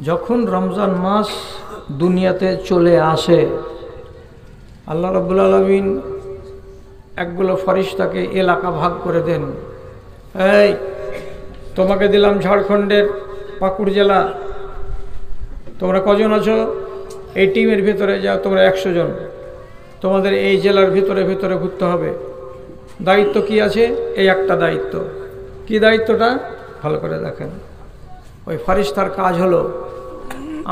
যখন রমজান মাস দুনিয়াতে চলে আসে, আল্লাহ রাব্বুল আলামিন একগুলো ফেরেশতাকে এলাকা ভাগ করে দেন। এই তোমাকে দিলাম ঝাড়খণ্ডের পাকুড় জেলা, তোমরা কজন আছো? এই টিমের ভিতরে যাও, তোমরা 100 জন। তোমাদের এই জেলার ভিতরে ভিতরে ঘুরতে হবে। দায়িত্ব কি আছে? এই একটা দায়িত্ব। কি দায়িত্বটা? ভালো করে দেখেন। ওই ফেরেশতার কাজ হলো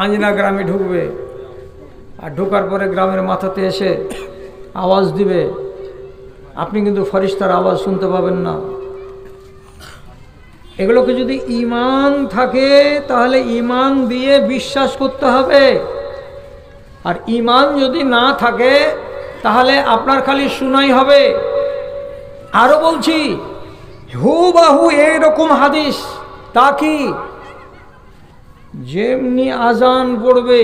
আঞ্জনা গ্রামে ঢুকবে, আর ঢোকার পরে গ্রামের মাথাতে এসে আওয়াজ দিবে। আপনি কিন্তু ফেরেশতার আওয়াজ শুনতে পাবেন না। এগুলোকে যদি ঈমান থাকে তাহলে ঈমান দিয়ে বিশ্বাস করতে হবে, আর ঈমান যদি না থাকে তাহলে আপনার খালি শুনাই হবে। আরো বলছি, হুবাহু এইরকম হাদিস। তা কি? যেমনি আজান পড়বে,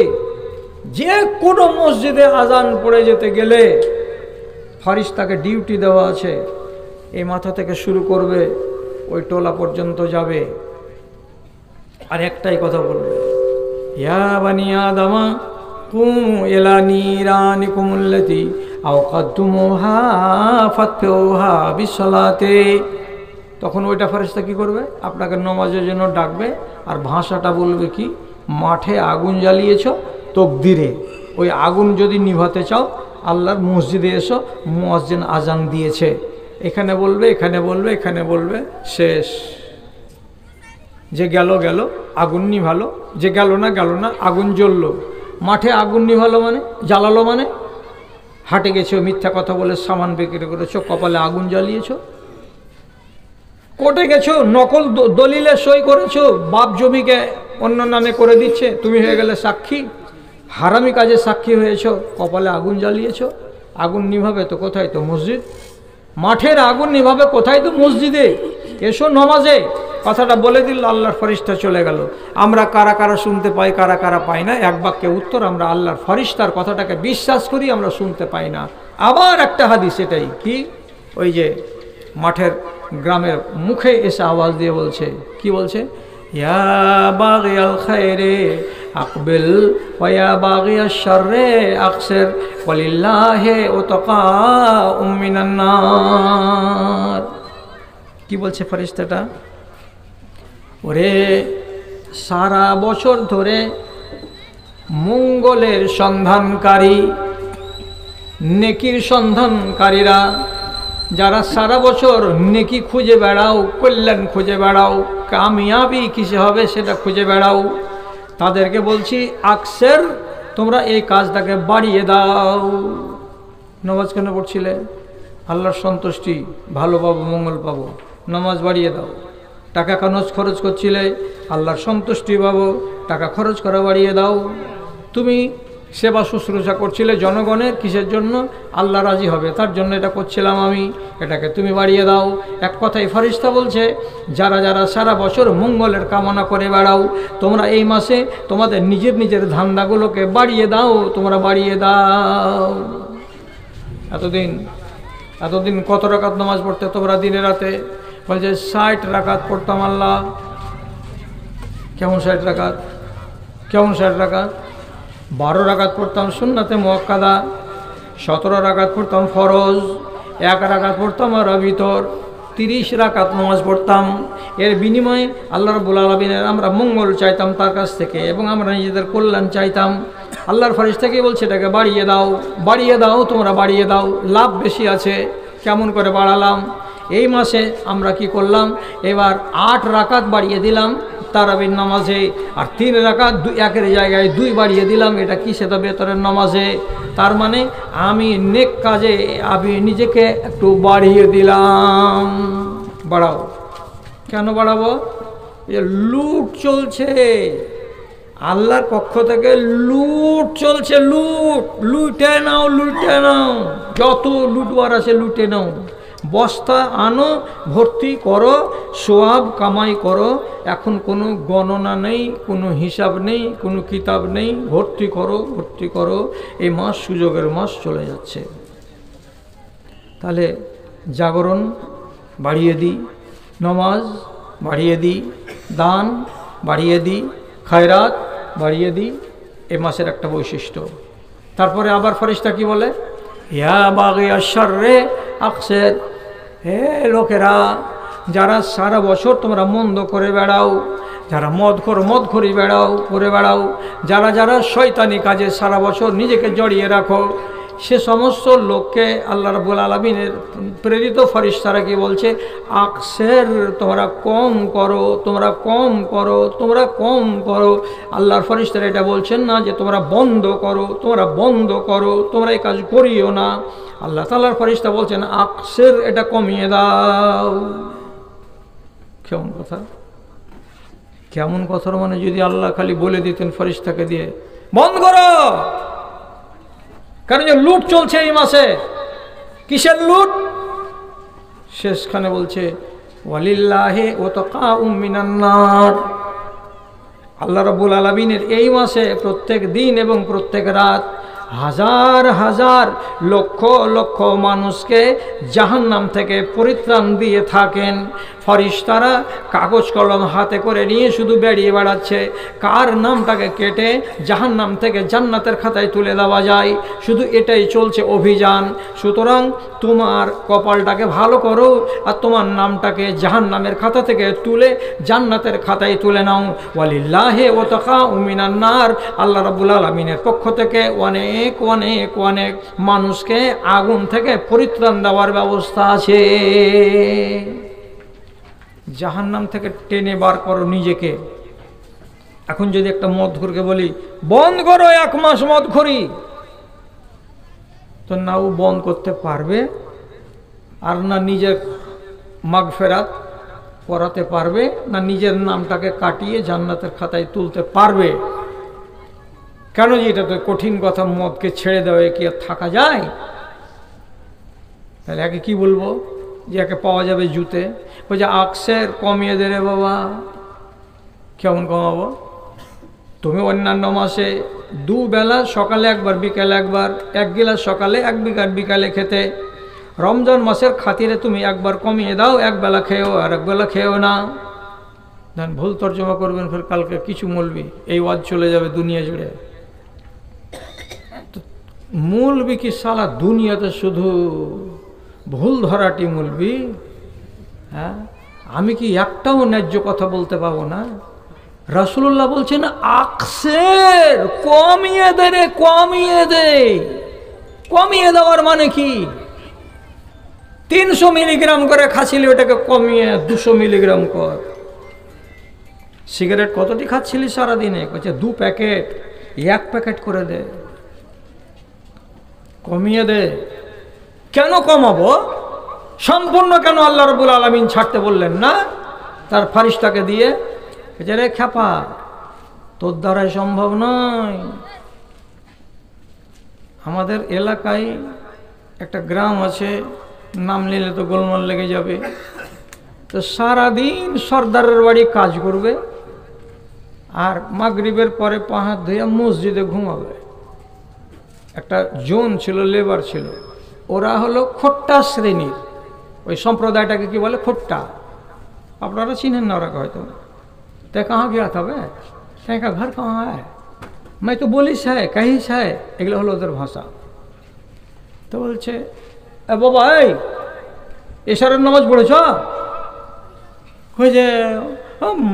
যে কোনো মসজিদে আজান পড়ে যেতে গেলে ফেরেশতাকে ডিউটি দেওয়া আছে। এই মাথা থেকে শুরু করবে, ওই টোলা পর্যন্ত যাবে, আর একটাই কথা বলবে, ইয়া বানি আদমা কুমু ইলা নিরানিকুমুল্লাতি আওকাদতুমুহা ফাতফিউহা বিসসালাতে। তখন ওইটা ফেরেশতা কি করবে? আপনাকে নামাজের জন্য ডাকবে, আর ভাষাটা বলবে কি? মাঠে আগুন জ্বালিয়েছ তাকবীরে, ওই আগুন যদি নিভাতে চাও আল্লাহর মসজিদে এসো, মুয়াজ্জিন আজান দিয়েছে। এখানে বলবে, এখানে বলবে, এখানে বলবে, শেষ। যে গেল গেল, আগুন নিভালো। যে গেল না গেল না, আগুন জ্বললো। মাঠে আগুন নিভালো মানে, জ্বালালো মানে, হাটে গেছো মিথ্যা কথা বলে সামান বিক্রি করেছো, কপালে আগুন জ্বালিয়েছো। কোর্টে গেছো, নকল দলিলে সই করেছো, বাপ জমিকে অন্য নামে করে দিচ্ছে, তুমি হয়ে গেলে সাক্ষী। হারামি কাজে সাক্ষী হয়েছো, কপালে আগুন জ্বালিয়েছো। আগুন নিভাবে তো কোথায়? তো মসজিদ। মাঠের আগুন নিভাবে কোথায়? তো মসজিদে। এসো নামাজে। কথাটা বলে দিল, আল্লাহর ফেরেশতা চলে গেল। আমরা কারা কারা শুনতে পাই, কারা কারা পাই না? এক বাক্যে উত্তর, আমরা আল্লাহর ফেরেশতার কথাটাকে বিশ্বাস করি, আমরা শুনতে পাই না। আবার একটা হাদিস, এটাই কি? ওই যে মাঠের গ্রামের মুখে এসে আওয়াজ দিয়ে বলছে, কি বলছে? ইয়া বাগিয়াল খায়রে আকবিল ওয়া ইয়া বাগিয়াশ শাররে আকসির ওয়ালিল্লাহি উতকাউম মিনান নার। কি বলছে ফেরেশতাটা? ওরে সারা বছর ধরে মঙ্গলের সন্ধানকারী, নেকির সন্ধানকারীরা, যারা সারা বছর নেকি খুঁজে বেড়াও, কল্যাণ খুঁজে বেড়াও, কামিয়াবি কিসে হবে সেটা খুঁজে বেড়াও, তাদেরকে বলছি আকসের, তোমরা এই কাজটাকে বাড়িয়ে দাও। নামাজ কেন পড়ছিলে? আল্লাহর সন্তুষ্টি, ভালো পাবো, মঙ্গল পাবো, নামাজ বাড়িয়ে দাও। টাকা খরচ করছিলে, আল্লাহর সন্তুষ্টি পাবো, টাকা খরচ করা বাড়িয়ে দাও। তুমি সেবা শুশ্রূষা করছিলে জনগণের, কিসের জন্য? আল্লাহ রাজি হবে, তার জন্য এটা করছিলাম আমি, এটাকে তুমি বাড়িয়ে দাও। এক কথায় ফেরেশতা বলছে, যারা যারা সারা বছর মঙ্গলের কামনা করে বেড়াও, তোমরা এই মাসে তোমাদের নিজের নিজের ধান্দাগুলোকে বাড়িয়ে দাও, তোমরা বাড়িয়ে দাও। এতদিন কত রাকাত নামাজ পড়তে তোমরা দিনে রাতে? বলছে 60 রাকাত পড়তাম। আল্লাহ, কেমন 60 রাকাত? কেমন 60 রাকাত? 12 রাকাত পড়তাম সুন্নাতে মুআক্কাদা, 17 রাকাত পড়তাম ফরজ, 1 রাকাত পড়তাম আর ভিতর, 30 রাকাত নামাজ পড়তাম। এর বিনিময়ে আল্লাহ রাব্বুল আলামিনের আমরা মঙ্গল চাইতাম তার কাছ থেকে, এবং আমরা নিজেদের কল্যাণ চাইতাম। আল্লাহর ফেরেশতাকে বলছে এটাকে বাড়িয়ে দাও, বাড়িয়ে দাও, তোমরা বাড়িয়ে দাও, লাভ বেশি আছে। কেমন করে বাড়ালাম? এই মাসে আমরা কি করলাম? এবার 8 রাকাত বাড়িয়ে দিলাম তারাবির নামাজে, আর 3 রাকাত 1-এর জায়গায় 2 বাড়িয়ে দিলাম। এটা কি? সেটা বেতরের নামাজে। তার মানে আমি নেক কাজে আমি নিজেকে একটু বাড়িয়ে দিলাম। বাড়াও। কেন বাড়াবো? এই লুট চলছে, আল্লাহর পক্ষ থেকে লুট চলছে। লুটে নাও, লুটে নাও, যত লুটবার আছে লুটে নাও। বস্তা আনো, ভর্তি করো, সোয়াব কামাই করো। এখন কোনো গণনা নেই, কোনো হিসাব নেই, কোনো কিতাব নেই। ভর্তি করো, ভর্তি করো। এই মাস সুযোগের মাস চলে যাচ্ছে। তাহলে জাগরণ বাড়িয়ে দিই, নামাজ বাড়িয়ে দিই, দান বাড়িয়ে দিই, খয়রাত বাড়িয়ে দিই, এ মাসের একটা বৈশিষ্ট্য। তারপরে আবার ফেরেশতা কি বলে, ইয়া বাগিয়াশ শাররে আকসির, হে লোকেরা যারা সারা বছর তোমরা মন্দ করে বেড়াও, যারা মদখোরি করে বেড়াও, যারা যারা শয়তানি কাজে সারা বছর নিজেকে জড়িয়ে রাখো, সে সমস্ত লোককে আল্লাহ রাব্বুল আলামিনের প্রেরিত ফেরেশতারা কি বলছে, আকসের, তোমরা কম করো, তোমরা কম করো, তোমরা কম করো। আল্লাহর ফেরেশতারা এটা বলছেন না যে তোমরা বন্ধ করো, তোমরা বন্ধ করো, তোমরা এই কাজ করিও না। আল্লাহ তাআলার ফেরেশতা বলছেন আকসের, এটা কমিয়ে দাও। কেমন কথা, কেমন কথার মানে যদি আল্লাহ খালি বলে দিতেন ফেরেশতাকে দিয়ে বন্ধ করো। কারণ যে লুট চলছে এই মাসে, কিসের লুট? শেষখানে বলছে ওয়ালিল্লাহি ওয়াতাকাউম মিনান নার, আল্লাহ রাব্বুল আলামিনের এই মাসে প্রত্যেক দিন এবং প্রত্যেক রাত হাজার হাজার লক্ষ লক্ষ মানুষকে জাহান্নাম থেকে পরিত্রাণ দিয়ে থাকেন। ফেরেশতারা কাগজ কলম হাতে করে নিয়ে শুধু বেরিয়ে বেড়াচ্ছে, কার নামটাকে কেটে জাহান্নাম থেকে জান্নাতের খাতায় তুলে দেওয়া যায়, শুধু এটাই চলছে অভিযান। সুতরাং তোমার কপালটাকে ভালো করো আর তোমার নামটাকে জাহান্নামের খাতা থেকে তুলে জান্নাতের খাতায় তুলে নাও। ওয়ালিল্লাহি ওয়াতাকাউম মিনান নার, আল্লাহ রাব্বুল আলামিনের পক্ষ থেকে অনেক অনেক অনেক মানুষকে আগুন থেকে পরিত্রাণ দেওয়ার ব্যবস্থা আছে। জাহান্নাম থেকে টেনে বার করো নিজেকে। এখন যদি একটা মদখোরকে বলি বন্ধ করো 1 মাস মদখোরি, তো না ও বন্ধ করতে পারবে, আর না নিজের মাগফিরাত করাতে পারবে, না নিজের নামটাকে কাটিয়ে জান্নাতের খাতায় তুলতে পারবে। কেন যে এটা তো কঠিন কথা, মদকে ছেড়ে দেওয়া কি আর থাকা যায়? তাহলে একে কি বলবো, যে একে পাওয়া যাবে জুতে, ওই যে আকসের কমিয়ে দে রে বাবা। কেমন কমাবো? তুমি অন্যান্য মাসে 2 বেলা, সকালে একবার বিকালে একবার, 1 গিলাস সকালে 1 বিকালে খেতে, রমজান মাসের খাতিরে তুমি একবার কমিয়ে দাও, 1 বেলা খেয়েও আর 1 বেলা খেয়েও না। দেন ভুল তর্জমা করবেন, ফের কালকে কিছু মৌলবি এই ওয়াজ চলে যাবে দুনিয়া জুড়ে। মৌলবি কি সালা দুনিয়াতে শুধু ভুল ধরাটি মৌলবি? হ্যাঁ, আমি কি একটাও ন্যায্য কথা বলতে পাবো না? রাসূলুল্লাহ বলছেন আকসের, কমিয়ে দে রে, কমিয়ে দে। কমিয়ে দেওয়ার মানে কি? 300 মিলিগ্রাম করে খাচ্ছিলি, ওটাকে কমিয়ে 200 মিলিগ্রাম কর। সিগারেট কতটি খাচ্ছিলি সারাদিনে? বলছে 2 প্যাকেট, 1 প্যাকেট করে দে, কমিয়ে দে। কেন কমাবো? সম্পূর্ণ কেন আল্লাহ রাব্বুল আলামিন ছাড়তে বললেন না তার ফেরেশতাকে দিয়ে? রে খ্যাপা, তোর দ্বারাই সম্ভব নয়। আমাদের এলাকায় একটা গ্রাম আছে, নাম নিলে তো গোলমাল লেগে যাবে। তো সারাদিন সর্দারের বাড়ি কাজ করবে আর মাগরিবের পরে 5 হাত ধুয়ে মসজিদে ঘুমাবে। একটা জোন ছিল, লেবার ছিল, ওরা হলো খোট্টা শ্রেণীর। ওই সম্প্রদায়টাকে কি বলে? খোট্টা। আপনারা চিনেন না ওরা হয়তো। तय कहाँ गया था वे, तय का घर कहाँ है, मैं तो बोलिस है कहिस है, एगलो हलो ओদের ভাষা। তো বলছে এ বাবা, এই এশারের নামাজ পড়েছ? কই যে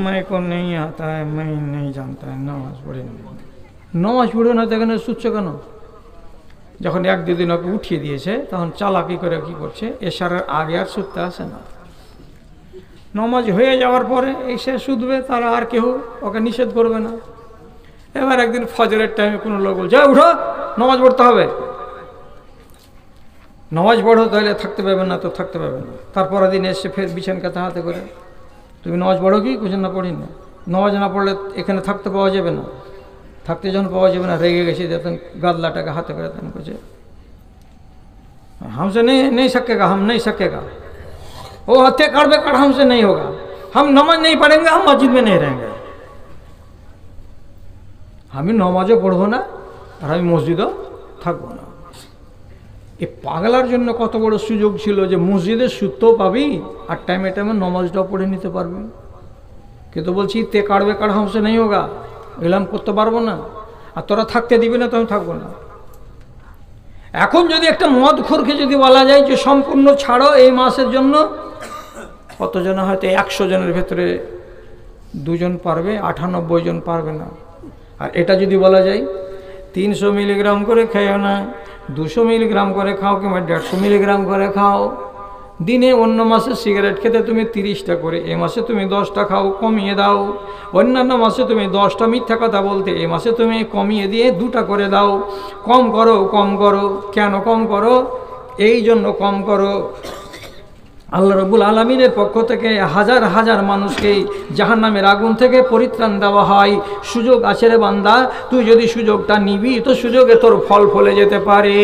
मैं को नहीं आता है, मैं नहीं जानता है, নামাজ পড়ি না। নামাজ পড়ো না তো এখানে শুচ্ছ কেন? যখন 1-2 দিন ওকে উঠিয়ে দিয়েছে তখন চালাকি করে কি করছে, এশারের আগে আর শুতে আসে না। নামাজ হয়ে যাওয়ার পরে এসে শুধবে, তারা আর কেউ ওকে নিষেধ করবে না। এবার একদিন ফজরের টাইমে কোনো লোক বলছে উঠো, নামাজ পড়তে হবে। নামাজ পড়ো, তাহলে থাকতে পারবে না, তো থাকতে পারবে না। তারপরের দিন এসে ফের বিছান কাঁথা হাতে করে, তুমি নামাজ পড়ো কি? কুछ না পড়ি না। নামাজ না পড়লে এখানে থাকতে পাওয়া যাবে না। থাকতে যখন পাওয়া যাবে না, রেগে গেছে, তখন গাদলাটাকে হাতে করে তখন বলছে हमसे नहीं सकेगा, हम नहीं सकेगा, वो हत्या काट हमसे नहीं होगा, हम नमाज नहीं पढ़ेंगे, हम मस्जिद में नहीं रहेंगे। আমি নমাজও পড়বো না আর আমি মসজিদও থাকবো না। এই পাগলার জন্য কত বড় সুযোগ ছিল যে মসজিদে সুতো পাবি আর টাইমে টাইমে নমাজটাও পড়ে নিতে পারবি। কিন্তু বলছি তে কাটবে কাট हमसे नहीं होगा, এগুলো আমি করতে পারবো না, আর তোরা থাকতে দিবি না তো আমি থাকবো না। এখন যদি একটা মদখোরকে যদি বলা যায় যে সম্পূর্ণ ছাড়ো এই মাসের জন্য, কতজন হয়তো 100 জনের ভেতরে 2 জন পারবে, 98 জন পারবে না। আর এটা যদি বলা যায় 300 মিলিগ্রাম করে খেও না, 200 মিলিগ্রাম করে খাও, কিংবা 150 মিলিগ্রাম করে খাও দিনে। অন্য মাসে সিগারেট খেতে তুমি 30টা করে, এ মাসে তুমি 10টা খাও, কমিয়ে দাও। অন্যান্য মাসে তুমি 10টা মিথ্যা কথা বলতে, এ মাসে তুমি কমিয়ে দিয়ে 2টা করে দাও। কম করো, কম করো। কেন কম করো? এই জন্য কম করো, আল্লাহ রাব্বুল আলামিনের পক্ষ থেকে হাজার হাজার মানুষকেই জাহান্নামের আগুন থেকে পরিত্রাণ দেওয়া হয়। সুযোগ আছে রে বান্দা, তুই যদি সুযোগটা নিবি তো সুযোগে তোর ফল ফলে যেতে পারে।